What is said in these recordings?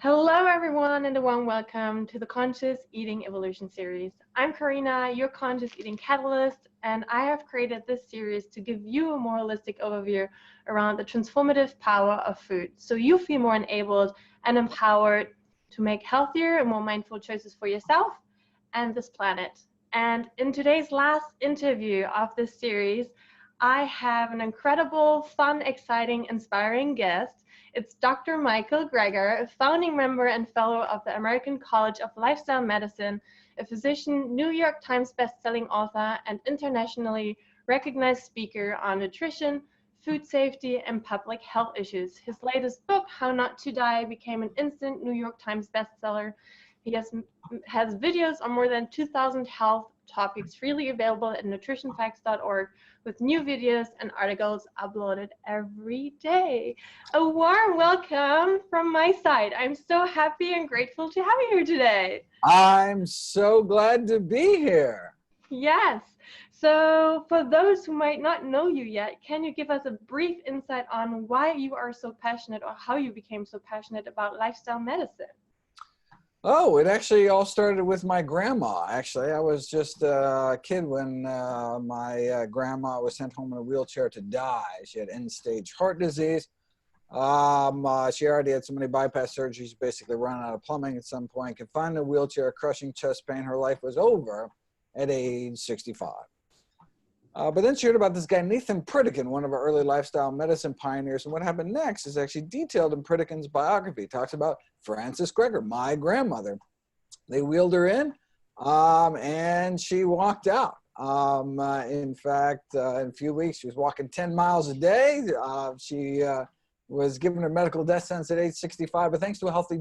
Hello, everyone, and a warm welcome to the Conscious Eating Evolution series. I'm Karina, your Conscious Eating Catalyst, and I have created this series to give you a more holistic overview around the transformative power of food so you feel more enabled and empowered to make healthier and more mindful choices for yourself and this planet. And in today's last interview of this series, I have an incredible, fun, exciting, inspiring guest. It's Dr. Michael Greger, a founding member and fellow of the American College of Lifestyle Medicine, a physician, New York Times bestselling author, and internationally recognized speaker on nutrition, food safety, and public health issues. His latest book, How Not to Die, became an instant New York Times bestseller. He has videos on more than 2,000 health topics freely available at nutritionfacts.org, with new videos and articles uploaded every day. A warm welcome from my side. I'm so happy and grateful to have you here today. I'm so glad to be here. Yes. So for those who might not know you yet, can you give us a brief insight on why you are so passionate or how you became so passionate about lifestyle medicine? Oh, it actually all started with my grandma. Actually, I was just a kid when my grandma was sent home in a wheelchair to die. She had end-stage heart disease. She already had so many bypass surgeries, basically run out of plumbing at some point, confined in a wheelchair, crushing chest pain. Her life was over at age 65. But then she heard about this guy, Nathan Pritikin, one of our early lifestyle medicine pioneers. And what happened next is actually detailed in Pritikin's biography. It talks about Frances Greger, my grandmother. They wheeled her in, and she walked out. In fact, in a few weeks, she was walking 10 miles a day. She was given her medical death sentence at age 65, but thanks to a healthy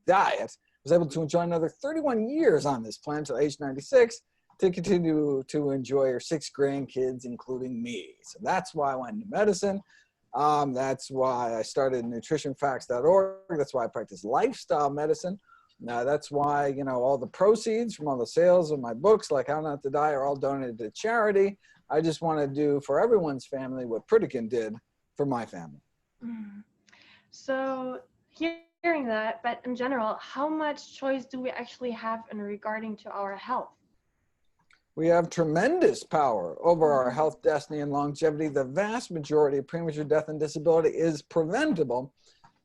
diet, was able to enjoy another 31 years on this planet until age 96. To continue to enjoy her 6 grandkids, including me. So that's why I went into medicine. That's why I started nutritionfacts.org. That's why I practice lifestyle medicine. That's why, all the proceeds from all the sales of my books, like How Not to Die, are all donated to charity. I just want to do for everyone's family what Pritikin did for my family. So hearing that, but in general, how much choice do we actually have in regarding to our health? We have tremendous power over our health, destiny, and longevity. The vast majority of premature death and disability is preventable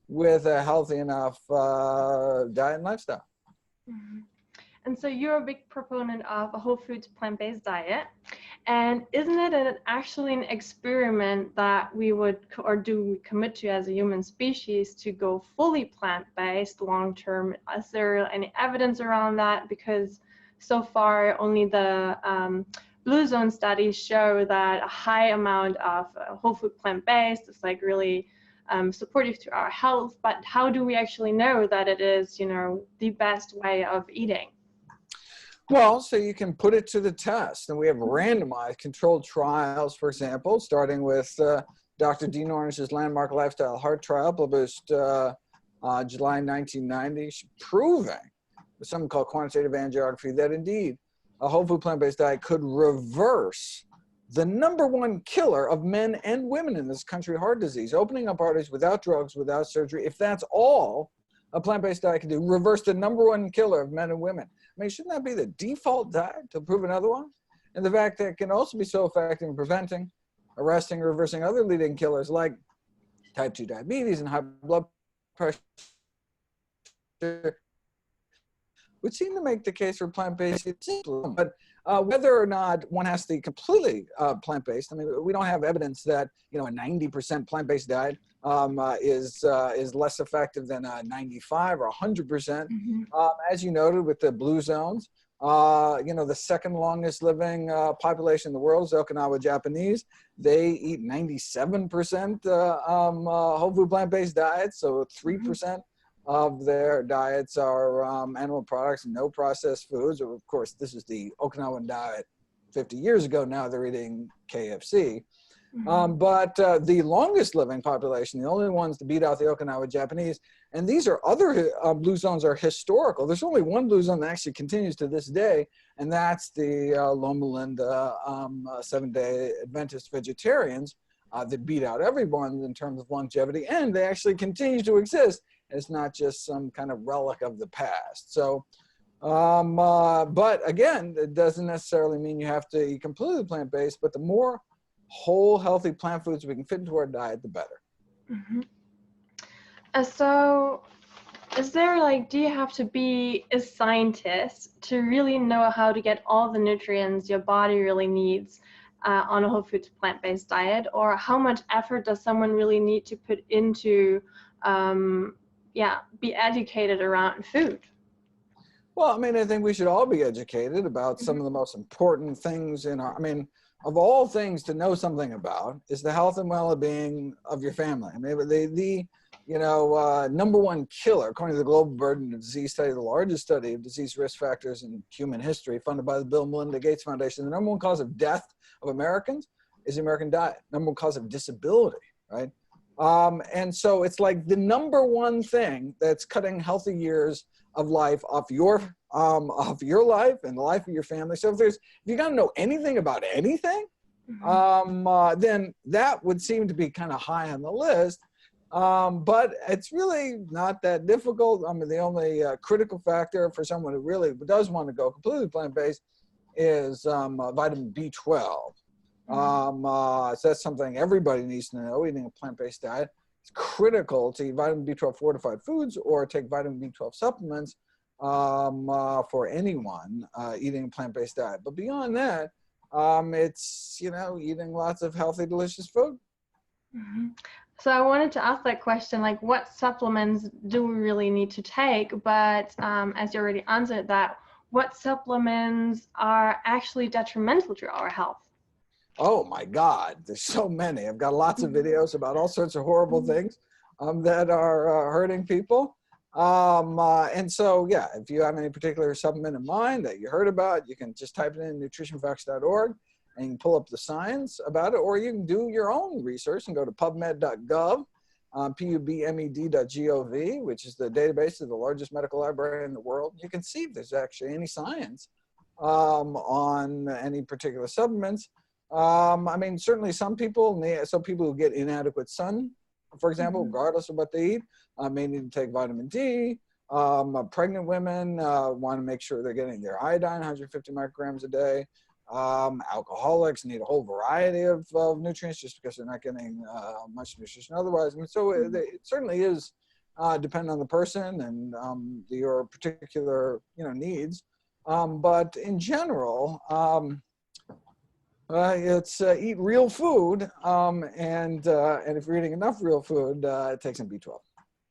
with a healthy enough diet and lifestyle. And so you're a big proponent of a whole foods plant-based diet. And isn't it actually an experiment that we would, or do we commit to as a human species, to go fully plant-based long-term? Is there any evidence around that? Because so far, only the Blue Zone studies show that a high amount of whole food plant-based is like really supportive to our health. But how do we actually know that it is, the best way of eating? Well, so you can put it to the test. And we have randomized controlled trials, for example, starting with Dr. Dean Ornish's landmark lifestyle heart trial published July 1990, proving something called quantitative angiography, that indeed a whole food plant-based diet could reverse the #1 killer of men and women in this country, heart disease, opening up arteries without drugs, without surgery. If that's all a plant-based diet can do, reverse the #1 killer of men and women. I mean, shouldn't that be the default diet to prove another one? And the fact that it can also be so effective in preventing, arresting, or reversing other leading killers like type 2 diabetes and high blood pressure would seem to make the case for plant-based simple. But whether or not one has to be completely plant-based, I mean, we don't have evidence that a 90% plant-based diet is less effective than a 95 or 100%. As you noted with the Blue Zones, the second longest living population in the world is Okinawa Japanese. They eat 97% whole food plant-based diets, so 3% of their diets are animal products and no processed foods. Of course, this is the Okinawan diet 50 years ago. Now they're eating KFC. But the longest living population, the only ones to beat out the Okinawa Japanese, and these are other Blue Zones are historical. There's only one Blue Zone that actually continues to this day, and that's the Loma Linda 7-day Adventist vegetarians that beat out everyone in terms of longevity, and they actually continue to exist. It's not just some kind of relic of the past. So, but again, it doesn't necessarily mean you have to eat completely plant-based, but the more whole, healthy plant foods we can fit into our diet, the better. Mm-hmm. So is there like, do you have to be a scientist to really know how to get all the nutrients your body really needs on a whole foods plant-based diet? Or how much effort does someone really need to put into, be educated around food? Well, I mean, I think we should all be educated about some of the most important things in our, I mean, of all things to know something about is the health and well-being of your family. I mean, number one killer, according to the Global Burden of Disease Study, the largest study of disease risk factors in human history, funded by the Bill and Melinda Gates Foundation, the number one cause of death of Americans is the American diet. Number one cause of disability, right? And so it's like the number one thing that's cutting healthy years of life off your life and the life of your family. So if you got to know anything about anything, then that would seem to be kind of high on the list. But it's really not that difficult. I mean, the only critical factor for someone who really does want to go completely plant-based is vitamin B12. So that's something everybody needs to know. Eating a plant-based diet, it's critical to eat vitamin B12 fortified foods or take vitamin B12 supplements for anyone eating a plant-based diet. But beyond that, it's, eating lots of healthy, delicious food. Mm-hmm. So I wanted to ask that question, like what supplements do we really need to take? But as you already answered that, what supplements are actually detrimental to our health? Oh my God, there's so many. I've got lots of videos about all sorts of horrible things that are hurting people. And so, yeah, if you have any particular supplement in mind that you heard about, you can just type it in nutritionfacts.org and you can pull up the science about it, or you can do your own research and go to pubmed.gov, pubmed.gov, which is the database of the largest medical library in the world. You can see if there's actually any science on any particular supplements. I mean, certainly some people who get inadequate sun, for example, regardless of what they eat, may need to take vitamin D. Pregnant women want to make sure they're getting their iodine, 150 micrograms a day. Alcoholics need a whole variety of nutrients just because they're not getting much nutrition otherwise. I mean, so it certainly is dependent on the person and your particular needs. But in general, it's eat real food, and if you're eating enough real food, take some B12.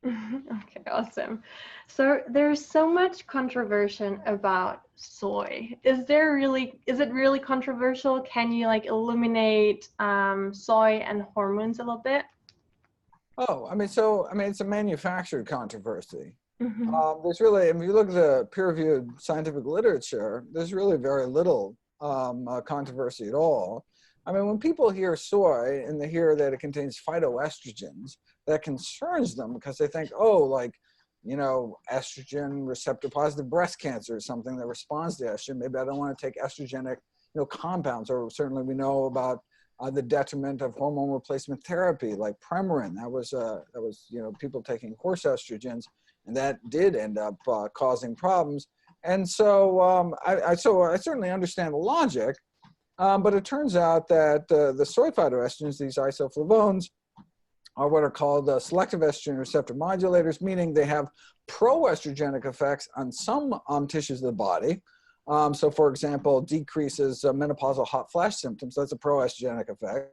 Okay, awesome. So there's so much controversy about soy. Is it really controversial? Can you like illuminate soy and hormones a little bit? Oh, I mean, it's a manufactured controversy. There's really, if you look at the peer-reviewed scientific literature, there's really very little controversy at all. I mean, when people hear soy and they hear that it contains phytoestrogens, that concerns them because they think, estrogen receptor positive breast cancer is something that responds to estrogen. Maybe I don't want to take estrogenic, compounds. Or certainly we know about the detriment of hormone replacement therapy like Premarin. That was people taking horse estrogens, and that did end up causing problems. And so I certainly understand the logic, but it turns out that the soy phytoestrogens, these isoflavones, are what are called selective estrogen receptor modulators, meaning they have pro-estrogenic effects on some tissues of the body. So for example, decreases menopausal hot flash symptoms. That's a pro-estrogenic effect.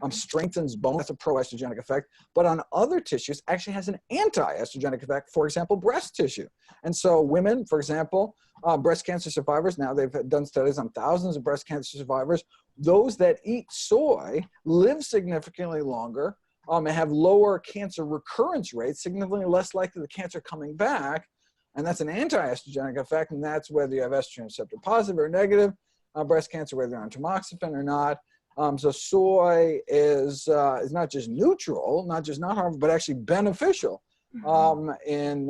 Strengthens bone, that's a pro-estrogenic effect, but on other tissues actually has an anti-estrogenic effect, for example, breast tissue. And so women, for example, breast cancer survivors, now they've done studies on thousands of breast cancer survivors, those that eat soy live significantly longer and have lower cancer recurrence rates, significantly less likely the cancer coming back, and that's an anti-estrogenic effect, and that's whether you have estrogen receptor positive or negative breast cancer, whether you're on tamoxifen or not. So soy is not just neutral, not harmful, but actually beneficial in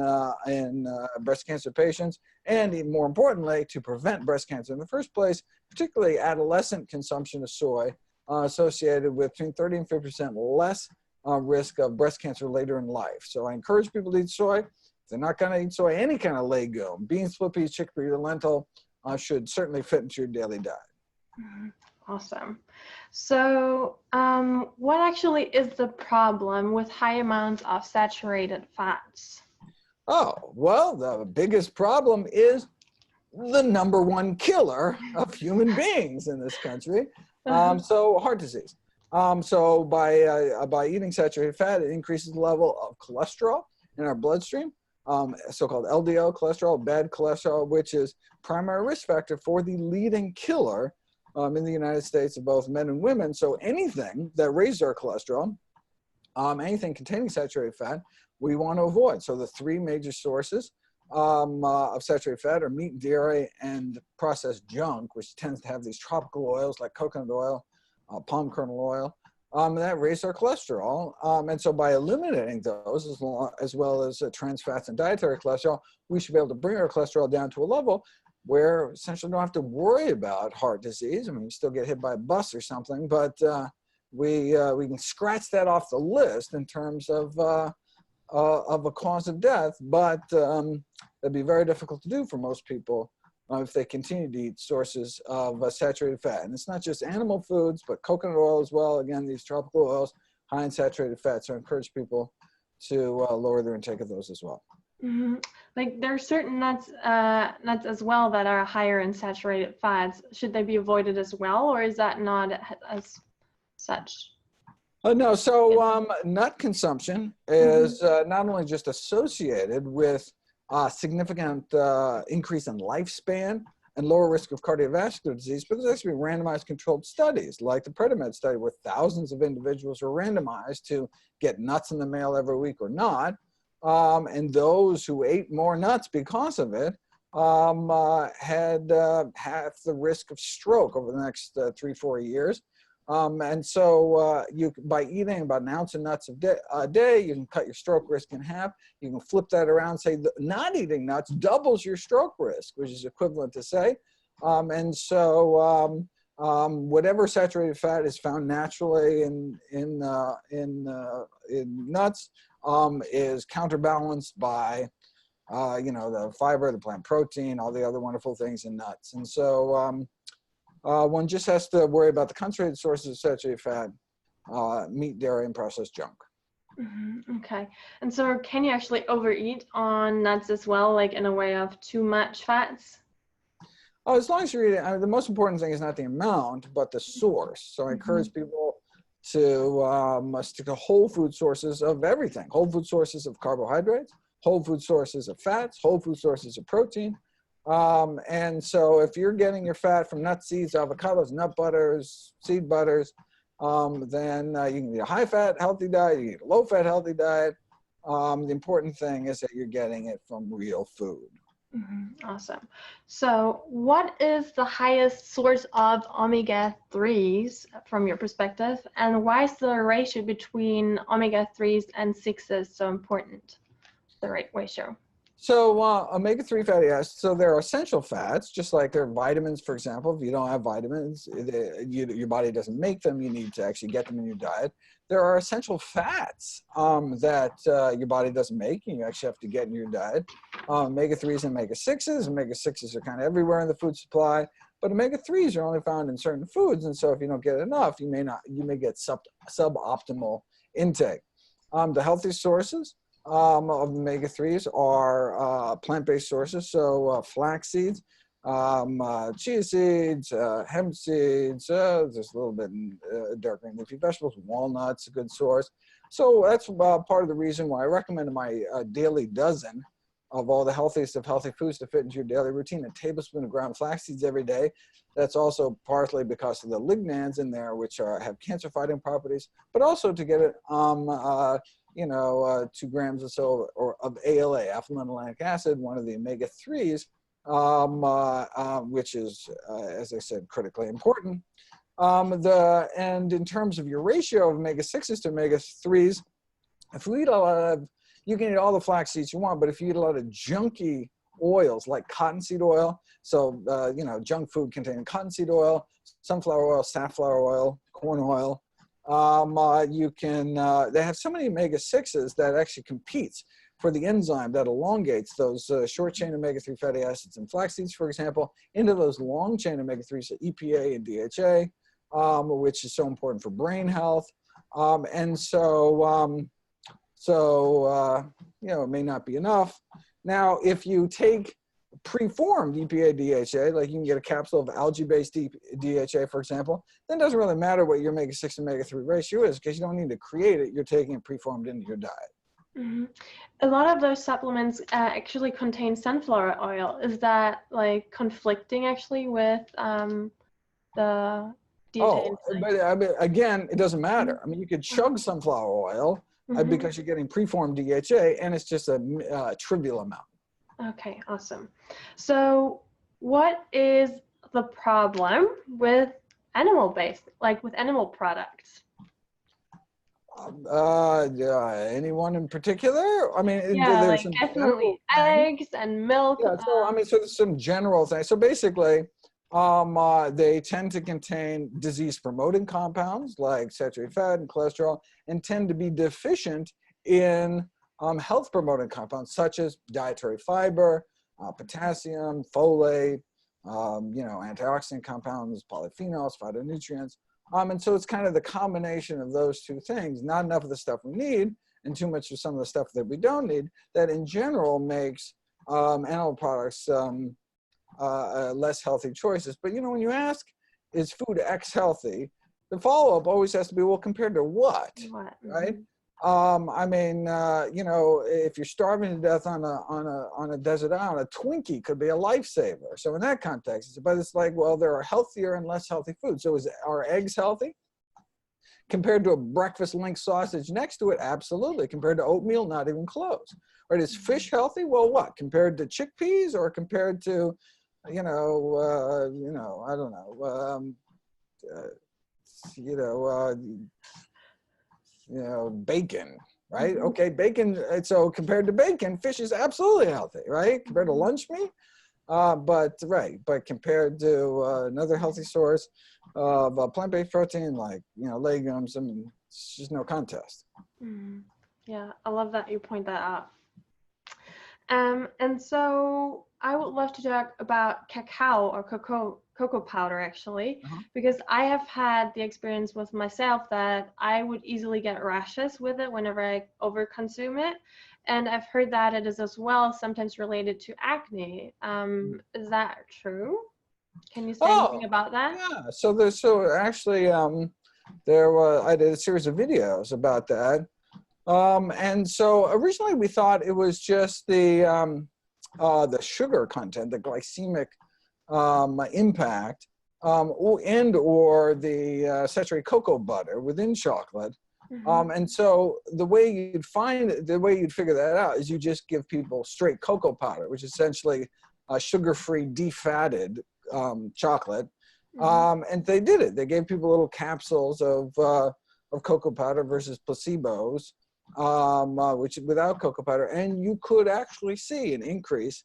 breast cancer patients, and even more importantly, to prevent breast cancer in the first place, particularly adolescent consumption of soy associated with between 30 and 50% less risk of breast cancer later in life. So I encourage people to eat soy. If they're not going to eat soy, any kind of legume, beans, split peas, chickpea, or lentil, should certainly fit into your daily diet. Awesome. So what actually is the problem with high amounts of saturated fats? Oh, well, the biggest problem is the number one killer of human beings in this country. So heart disease. So by eating saturated fat, it increases the level of cholesterol in our bloodstream, so-called LDL cholesterol, bad cholesterol, which is primary risk factor for the leading killer in the United States of both men and women. So anything that raises our cholesterol, anything containing saturated fat, we want to avoid. So the three major sources of saturated fat are meat, dairy, and processed junk, which tends to have these tropical oils like coconut oil, palm kernel oil, that raise our cholesterol. And so by eliminating those, as well as trans fats and dietary cholesterol, we should be able to bring our cholesterol down to a level where essentially don't have to worry about heart disease. I mean, you still get hit by a bus or something, but we can scratch that off the list in terms of a cause of death, but that'd be very difficult to do for most people if they continue to eat sources of saturated fat. And it's not just animal foods, but coconut oil as well. Again, these tropical oils, high in saturated fat. So I encourage people to lower their intake of those as well. Mm-hmm. Like there are certain nuts as well that are higher in saturated fats. Should they be avoided as well, or is that not as such? No, so nut consumption is not only just associated with significant increase in lifespan and lower risk of cardiovascular disease, but there's actually randomized controlled studies like the Predimed study where thousands of individuals were randomized to get nuts in the mail every week or not. And those who ate more nuts because of it had half the risk of stroke over the next 3-4 years. And so by eating about an ounce of nuts a day, you can cut your stroke risk in half. You can flip that around, say not eating nuts doubles your stroke risk, which is equivalent to say. And so whatever saturated fat is found naturally in nuts is counterbalanced by the fiber, the plant protein, all the other wonderful things in nuts. And so one just has to worry about the concentrated sources of saturated fat, meat, dairy, and processed junk. Okay. And so can you actually overeat on nuts as well, like in a way of too much fats? Oh, as long as you're eating, the most important thing is not the amount, but the source. So I encourage people to stick to whole food sources of everything, whole food sources of carbohydrates, whole food sources of fats, whole food sources of protein. And so if you're getting your fat from nuts, seeds, avocados, nut butters, seed butters, then you can eat a high-fat, healthy diet, you can eat a low-fat, healthy diet. The important thing is that you're getting it from real food. Awesome. So what is the highest source of omega-3s from your perspective, and why is the ratio between omega-3s and 6s so important, the right ratio? So omega-3 fatty acids, so they're essential fats, just like they're vitamins, for example. If you don't have vitamins, your body doesn't make them. You need to actually get them in your diet. There are essential fats that your body doesn't make, and you actually have to get in your diet. Omega-3s and omega-6s. Omega-6s are kind of everywhere in the food supply, but omega-3s are only found in certain foods, and so if you don't get enough, you may get suboptimal intake. The healthiest sources of omega-3s are plant-based sources, so flax seeds, chia seeds, hemp seeds, there's a little bit in dark green leafy vegetables, walnuts, a good source. So that's part of the reason why I recommend my daily dozen of all the healthiest of healthy foods to fit into your daily routine, a tablespoon of ground flax seeds every day. That's also partly because of the lignans in there, which have cancer-fighting properties, but also to get it 2 grams or so of ALA, alpha-linolenic acid, one of the omega-3s, which is, as I said, critically important. And in terms of your ratio of omega-6s to omega-3s, if you eat a lot of, you can eat all the flax seeds you want, but if you eat a lot of junky oils like cottonseed oil, so, junk food containing cottonseed oil, sunflower oil, safflower oil, corn oil, You can, they have so many omega-6s that actually competes for the enzyme that elongates those short chain omega-3 fatty acids in flax seeds, for example, into those long chain omega-3s, so EPA and DHA, which is so important for brain health. You know, it may not be enough. Now, if you take preformed EPA DHA, like you can get a capsule of algae-based DHA, for example, then it doesn't really matter what your omega-6 and omega-3 ratio is because you don't need to create it. You're taking it preformed into your diet. Mm-hmm. A lot of those supplements actually contain sunflower oil. Is that like conflicting actually with the DHA Oh, inside? but I mean, again, it doesn't matter. I mean, you could chug sunflower oil because you're getting preformed DHA, and it's just a trivial amount. Okay, awesome. So what is the problem with animal-based, like with animal products? Anyone in particular? I mean, Yeah, there's like some definitely general things. eggs and milk. Yeah, so I mean, so there's some general things. So basically, they tend to contain disease-promoting compounds like saturated fat and cholesterol, and tend to be deficient in health-promoting compounds such as dietary fiber, potassium, folate, you know, antioxidant compounds, polyphenols, phytonutrients. And so it's kind of the combination of those two things, not enough of the stuff we need and too much of some of the stuff that we don't need, that in general makes animal products less healthy choices. But, you know, when you ask, is food X healthy? The follow-up always has to be, well, compared to what, right? I mean, you know, if you're starving to death on a desert island, a Twinkie could be a lifesaver. So in that context, but it's like, well, there are healthier and less healthy foods. So are eggs healthy? Compared to a breakfast link sausage next to it, absolutely. Compared to oatmeal, not even close. Right? Is fish healthy? Well, what? Compared to chickpeas or compared to, you know, I don't know, bacon, right? Okay, bacon. So compared to bacon, fish is absolutely healthy, right? Compared to lunch meat, but compared to another healthy source of plant-based protein, like, you know, legumes, I mean, it's just no contest. Yeah, I love that you point that out. And so I would love to talk about cacao or cocoa powder actually, because I have had the experience with myself that I would easily get rashes with it whenever I overconsume it. And I've heard that it is as well sometimes related to acne. Is that true? Can you say anything about that? Yeah. So actually, I did a series of videos about that. And so originally we thought it was just the sugar content, the glycemic impact, or the saturated cocoa butter within chocolate. And so the way you'd figure that out is you just give people straight cocoa powder, which is essentially sugar-free, defatted chocolate. And they did it. They gave people little capsules of cocoa powder versus placebos, which without cocoa powder, and you could actually see an increase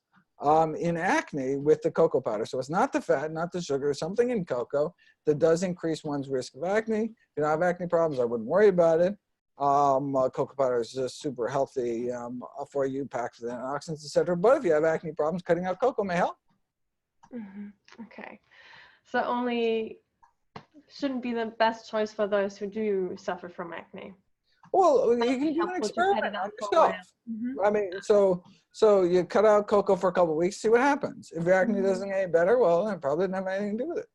in acne with the cocoa powder. So it's not the fat, not the sugar, something in cocoa that does increase one's risk of acne. If you don't have acne problems, I wouldn't worry about it. Cocoa powder is just super healthy for you, packed with antioxidants, etc. But if you have acne problems, cutting out cocoa may help. Okay, so only shouldn't be the best choice for those who do suffer from acne. Well, you can do an experiment on yourself. I mean, so you cut out cocoa for a couple of weeks, see what happens. If your acne doesn't get any better, well, then it probably didn't have anything to do with it.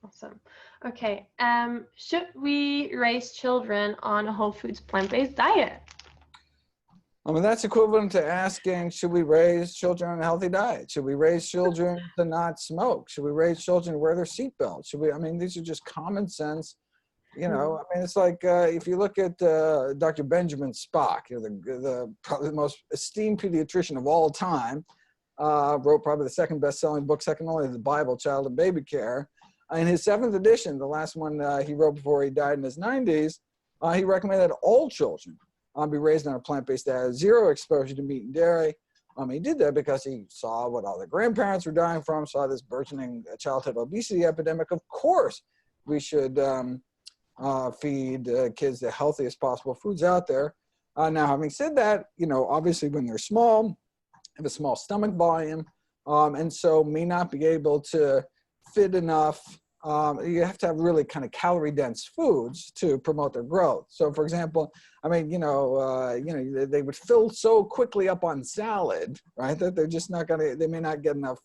Awesome. Okay. Should we raise children on a whole foods plant-based diet? I mean, that's equivalent to asking, should we raise children on a healthy diet? Should we raise children to not smoke? Should we raise children to wear their seatbelts? I mean, these are just common sense. You know, I mean, it's like if you look at Dr. Benjamin Spock, you know, probably the most esteemed pediatrician of all time, wrote probably the second best-selling book, second only to the Bible, Child and Baby Care. In his 7th edition, the last one he wrote before he died in his 90s, he recommended that all children be raised on a plant-based diet, 0 exposure to meat and dairy. He did that because he saw what all the grandparents were dying from, saw this burgeoning childhood obesity epidemic. Of course, we should feed kids the healthiest possible foods out there. Now, having said that, obviously when they're small, have a small stomach volume, and so may not be able to fit enough. You have to have really kind of calorie dense foods to promote their growth. So for example, I mean, they would fill so quickly up on salad, right, that they're just not going to, they may not get enough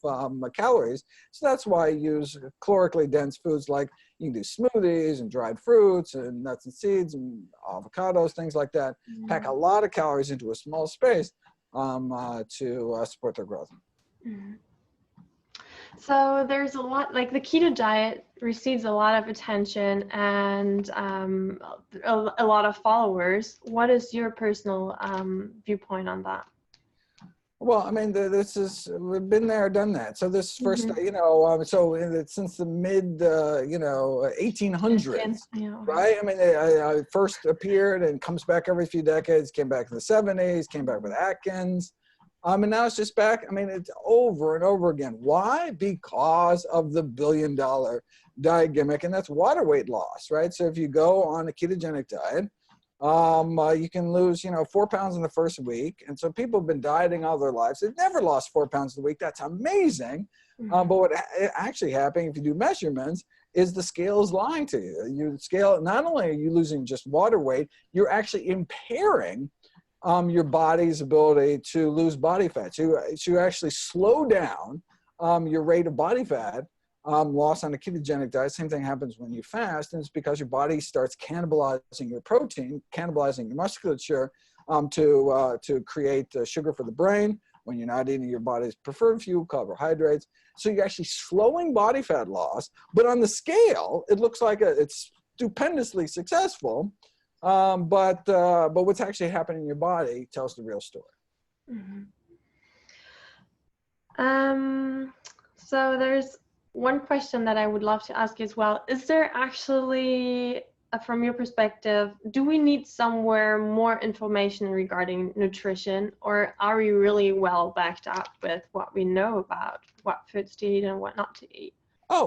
calories. So that's why I use calorically dense foods like you can do smoothies and dried fruits and nuts and seeds and avocados, things like that. Pack a lot of calories into a small space to support their growth. Mm-hmm. So there's a lot, like the keto diet receives a lot of attention and a lot of followers. What is your personal viewpoint on that? Well, I mean, we've been there, done that. So this first, since the mid, 1800s, right? I mean, I first appeared and comes back every few decades, came back in the 70s, came back with Atkins. And now it's just back. I mean, it's over and over again. Why? Because of the billion-dollar diet gimmick, and that's water weight loss, right? So if you go on a ketogenic diet, you can lose, 4 pounds in the first week. And so people have been dieting all their lives. They've never lost 4 pounds a week. That's amazing. But what actually happening, if you do measurements, is the scale is lying to you. You scale, not only are you losing just water weight, you're actually impairing your body's ability to lose body fat. You actually slow down your rate of body fat loss on a ketogenic diet. Same thing happens when you fast, and it's because your body starts cannibalizing your protein, cannibalizing your musculature to create sugar for the brain when you're not eating your body's preferred fuel, carbohydrates. So you're actually slowing body fat loss, but on the scale, it looks like it's stupendously successful. But what's actually happening in your body tells the real story. So there's one question that I would love to ask you as well. Is there actually, from your perspective, do we need somewhere more information regarding nutrition, or are we really well backed up with what we know about what foods to eat and what not to eat? I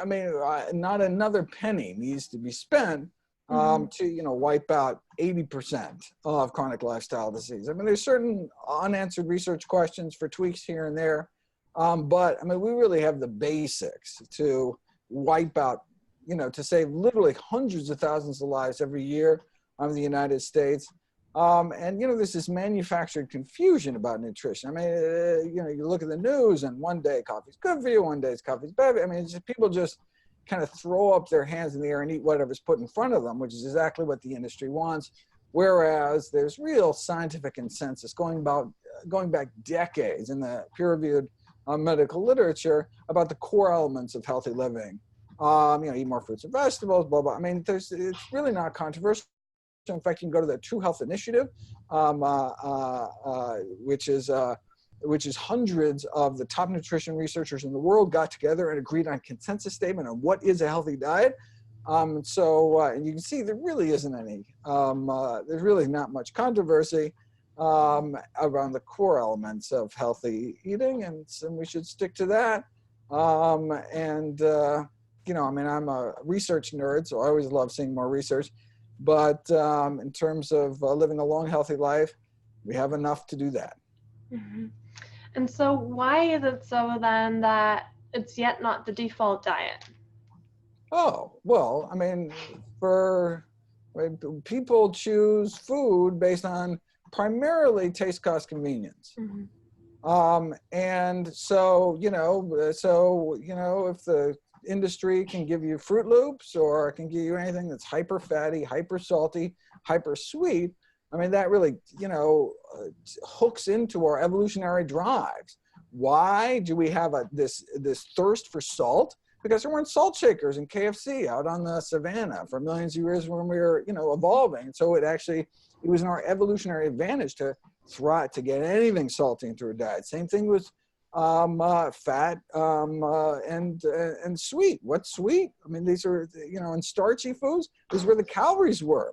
mean, not another penny needs to be spent to wipe out 80% of chronic lifestyle disease. I mean, there's certain unanswered research questions for tweaks here and there, but I mean, we really have the basics to wipe out, to save literally hundreds of thousands of lives every year in the United States. And there's this manufactured confusion about nutrition. I mean, you look at the news, and one day coffee's good for you, one day coffee's bad. I mean, people just kind of throw up their hands in the air and eat whatever's put in front of them, which is exactly what the industry wants. Whereas there's real scientific consensus going back decades in the peer-reviewed medical literature about the core elements of healthy living. Eat more fruits and vegetables, blah, blah. I mean, it's really not controversial. In fact, you can go to the True Health Initiative, which is hundreds of the top nutrition researchers in the world got together and agreed on a consensus statement on what is a healthy diet. And you can see there really isn't any, there's really not much controversy around the core elements of healthy eating, and we should stick to that. I mean, I'm a research nerd, so I always love seeing more research. But in terms of living a long, healthy life, we have enough to do that. Mm-hmm. And so why is it so then that it's yet not the default diet? Oh, well, I mean, people choose food based on primarily taste, cost, convenience. And so, if the industry can give you Fruit Loops or can give you anything that's hyper fatty, hyper salty, hyper sweet, I mean, that really, hooks into our evolutionary drives. Why do we have this thirst for salt? Because there weren't salt shakers in KFC out on the savannah for millions of years when we were, evolving. So it was in our evolutionary advantage to get anything salty into our diet. Same thing with fat and sweet. What's sweet? I mean, these are, in starchy foods, this is where the calories were.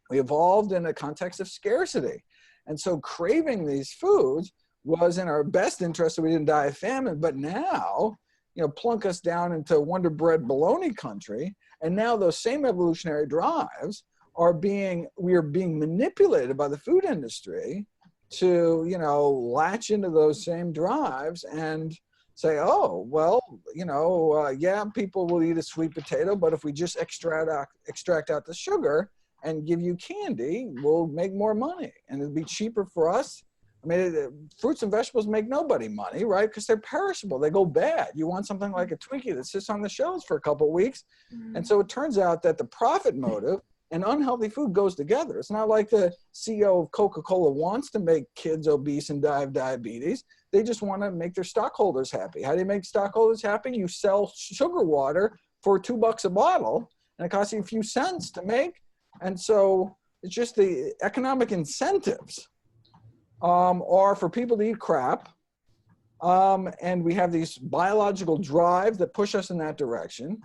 We evolved in a context of scarcity. And so craving these foods was in our best interest so we didn't die of famine. But now, plunk us down into Wonder Bread bologna country, And now those same evolutionary drives we are being manipulated by the food industry to, you know, latch into those same drives and say, oh, well, you know, yeah, people will eat a sweet potato, but if we just extract out the sugar and give you candy, we'll make more money and it'll be cheaper for us. I mean, fruits and vegetables make nobody money, right? Because they're perishable. They go bad. You want something like a Twinkie that sits on the shelves for a couple of weeks. And so it turns out that the profit motive and unhealthy food goes together. It's not like the CEO of Coca-Cola wants to make kids obese and die of diabetes. They just want to make their stockholders happy. How do you make stockholders happy? You sell sugar water for $2 a bottle, and it costs you a few cents to make. And so it's just the economic incentives are for people to eat crap. And we have these biological drives that push us in that direction.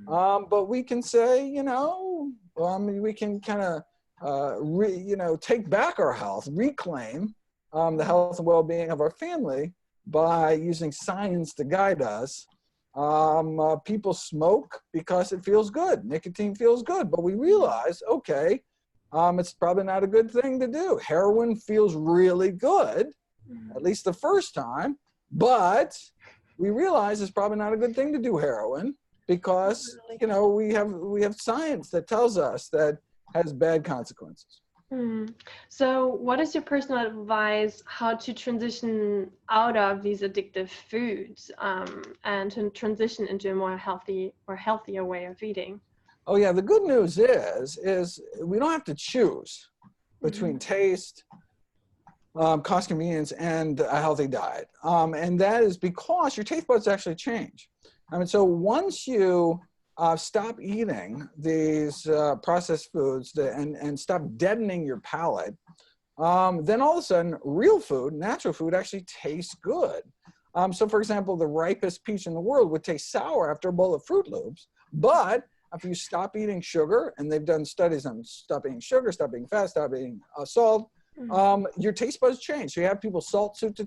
But we can say, you know, we can kind of, take back our health, reclaim the health and well-being of our family by using science to guide us. People smoke because it feels good. Nicotine feels good, but we realize, okay, it's probably not a good thing to do. Heroin feels really good, at least the first time, but we realize it's probably not a good thing to do heroin because, you know, we have science that tells us that has bad consequences. So what is your personal advice how to transition out of these addictive foods and to transition into a more healthy or healthier way of eating? Oh yeah, the good news is we don't have to choose between taste, cost, convenience, and a healthy diet. And that is because your taste buds actually change. I mean, so once you stop eating these processed foods and stop deadening your palate, then all of a sudden, real food, natural food actually tastes good. So for example, the ripest peach in the world would taste sour after a bowl of Fruit Loops, but if you stop eating sugar, and they've done studies on stop eating sugar, stop eating fat, stop eating salt, your taste buds change. So you have people salt soup to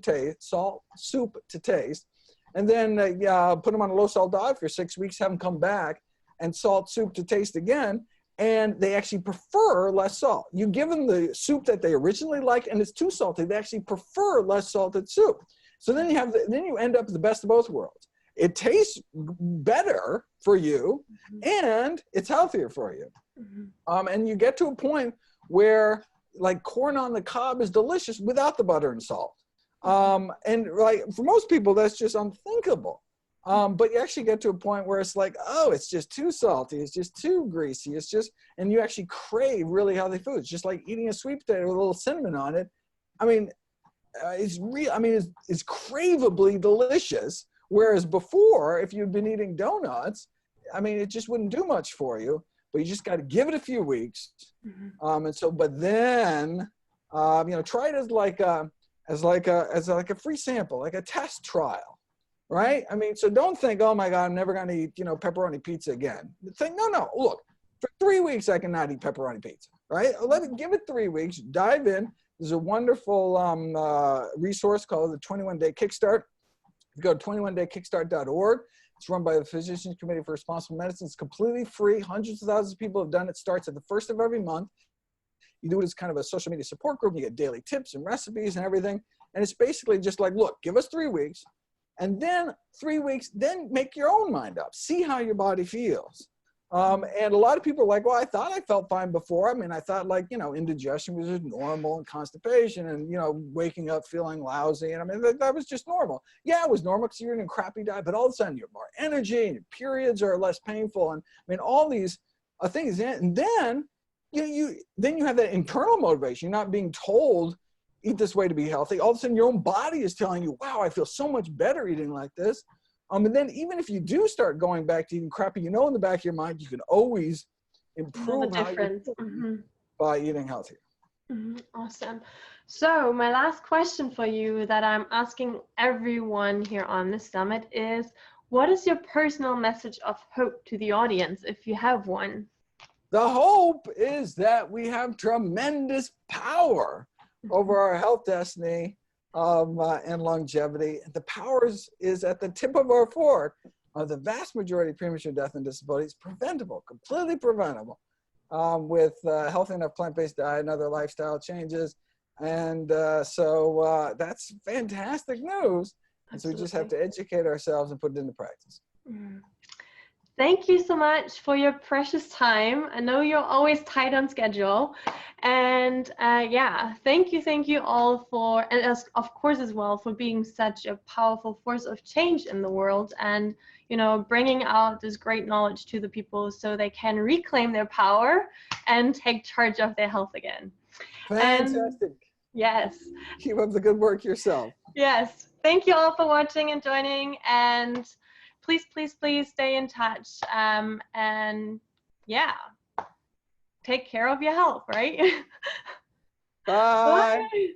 taste, and then put them on a low salt diet for 6 weeks, have them come back and salt soup to taste again, and they actually prefer less salt. You give them the soup that they originally liked, and it's too salty. They actually prefer less salted soup. So then you end up with the best of both worlds. It tastes better for you, and it's healthier for you. And you get to a point where, like, corn on the cob is delicious without the butter and salt. And like for most people, that's just unthinkable. But you actually get to a point where it's like, oh, it's just too salty. It's just too greasy. And you actually crave really healthy foods, just like eating a sweet potato with a little cinnamon on it. I mean, it's craveably delicious. Whereas before, if you'd been eating donuts, I mean, it just wouldn't do much for you, but you just got to give it a few weeks. But then, try it as like a free sample, like a test trial, right? I mean, so don't think, oh my God, I'm never going to eat, pepperoni pizza again. Think, no, look, for 3 weeks, I cannot eat pepperoni pizza, right? Give it 3 weeks, dive in. There's a wonderful resource called the 21-Day Kickstart. Go to 21daykickstart.org. It's run by the Physicians Committee for Responsible Medicine. It's completely free. Hundreds of thousands of people have done it. It starts at the first of every month. You do it as kind of a social media support group. You get daily tips and recipes and everything. And it's basically just like, look, give us 3 weeks. And then 3 weeks, then make your own mind up. See how your body feels. And a lot of people are like, well, I thought I felt fine before. I mean, I thought indigestion was just normal and constipation and, waking up feeling lousy. And I mean, that was just normal. Yeah, it was normal because you're in a crappy diet, but all of a sudden you have more energy and your periods are less painful. And I mean, all these things. And then you have that internal motivation. You're not being told, eat this way to be healthy. All of a sudden your own body is telling you, wow, I feel so much better eating like this. And then even if you do start going back to eating crappy, in the back of your mind, you can always improve how you by eating healthier. Awesome. So my last question for you that I'm asking everyone here on the summit is, what is your personal message of hope to the audience, if you have one? The hope is that we have tremendous power over our health destiny and longevity. The power is at the tip of our fork. of the vast majority of premature death and disability is preventable, completely preventable, with healthy enough plant-based diet and other lifestyle changes. And so that's fantastic news. And so we just have to educate ourselves and put it into practice. Mm. Thank you so much for your precious time. I know you're always tight on schedule. And yeah, thank you all for, and of course as well, for being such a powerful force of change in the world, and, you know, bringing out this great knowledge to the people so they can reclaim their power and take charge of their health again. Fantastic. And yes. Keep up the good work yourself. Yes. Thank you all for watching and joining. And please, please, please stay in touch. And yeah, take care of your health, right? Bye. Bye.